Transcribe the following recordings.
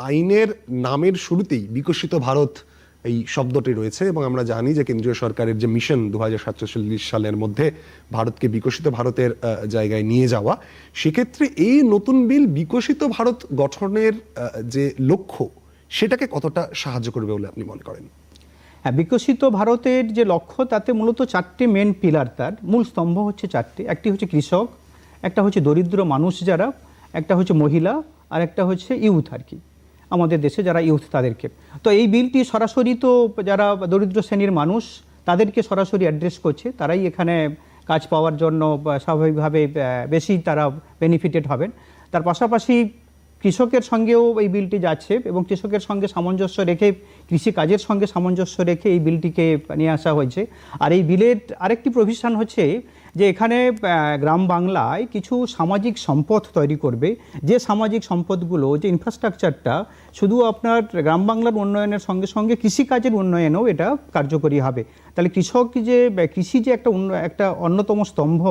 আইনের নামের শুরুতেই বিকশিত ভারত এই শব্দটি রয়েছে, এবং আমরা জানি যে কেন্দ্রীয় সরকারের যে মিশন 2047 সালের মধ্যে ভারতকে বিকশিত ভারতের জায়গায় নিয়ে যাওয়া, সেক্ষেত্রে এই নতুন বিল বিকশিত ভারত গঠনের যে লক্ষ্য সেটাকে কতটা সাহায্য করবে বলে আপনি মনে করেন? হ্যাঁ, বিকশিত ভারতের যে লক্ষ্য তাতে মূলত চারটি মেন পিলার, তার মূল স্তম্ভ হচ্ছে চারটি। একটি হচ্ছে কৃষক, একটা হচ্ছে দরিদ্র মানুষ যারা, একটা হচ্ছে মহিলা, আর একটা হচ্ছে ইউথ আর কি, আমাদের দেশে যারা ইউথ তাদেরকে। তো এই বিলটি সরাসরি তো যারা দরিদ্র শ্রেণীর মানুষ তাদেরকে সরাসরি অ্যাড্রেস করছে, তারাই এখানে কাজ পাওয়ার জন্য স্বাভাবিকভাবে বেশি তারা বেনিফিটেড হবেন। তার পাশাপাশি কৃষকের সঙ্গেও এই বিলটি যাচ্ছে, এবং কৃষকের সঙ্গে সামঞ্জস্য রেখে, কৃষিকাজের সঙ্গে সামঞ্জস্য রেখে এই বিলটিকে নিয়ে আসা হয়েছে। আর এই বিলের আরেকটি প্রভিশন হচ্ছে যে এখানে গ্রাম বাংলায় কিছু সামাজিক সম্পদ তৈরি করবে, যে সামাজিক সম্পদগুলো, যে ইনফ্রাস্ট্রাকচারটা শুধু আপনার গ্রাম বাংলার উন্নয়নের সঙ্গে সঙ্গে কৃষিকাজের উন্নয়নেও এটা কার্যকরী হবে। তাহলে কৃষক যে কৃষি যে একটা অন্যতম স্তম্ভ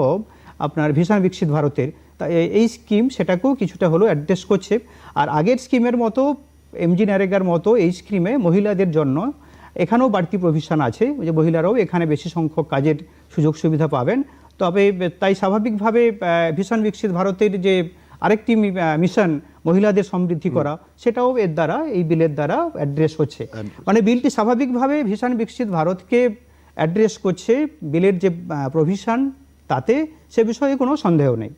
আপনার ভিশন বিকশিত ভারতের, তা এই স্কিম সেটাকেও কিছুটা হলো অ্যাড্রেস করছে। আর আগের স্কিমের মতো, এমজি নারেগার মতো এই স্কিমে মহিলাদের জন্য এখানেও বাড়তি প্রভিশন আছে, যে মহিলারাও এখানে বেশি সংখ্যক কাজের সুযোগ সুবিধা পাবেন। তবে তাই স্বাভাবিকভাবে ভিশন বিকশিত ভারতের যে আরেকটি মিশন মহিলাদের সমৃদ্ধি করা, সেটাও এর দ্বারা, এই বিলের দ্বারা অ্যাড্রেস হচ্ছে। মানে বিলটি স্বাভাবিকভাবে ভিশন বিকশিত ভারতকে অ্যাড্রেস করছে, বিলের যে প্রভিশন তাতে সে বিষয়ে কোনো সন্দেহ নেই।